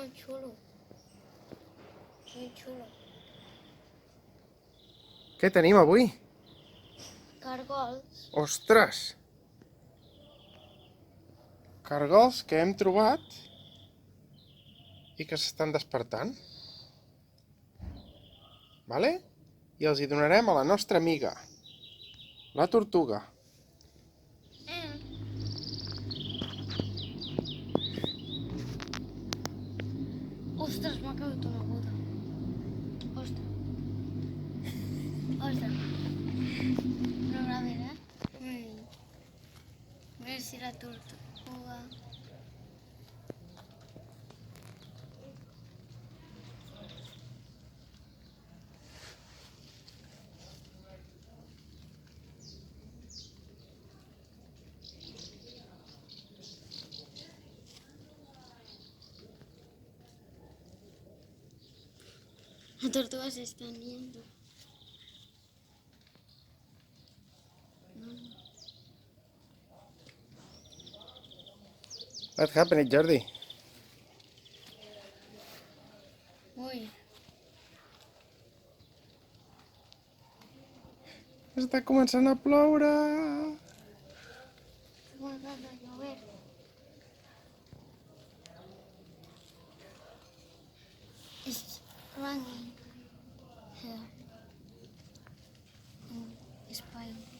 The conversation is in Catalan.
Muy xulo. Muy xulo. Què tenim avui? Cargols. Ostres! Cargols que hem trobat i que s'estan despertant. Vale? I els hi donarem a la nostra amiga, la tortuga. Ostres, m'ha caigut una gota. Ostres. Ostres. Però a veure, a veure si la tortuga... La tortuga se está yendo. What happened, Jordi? Ui, Està començant a ploure. està començant a llover. It's raining here in Spain.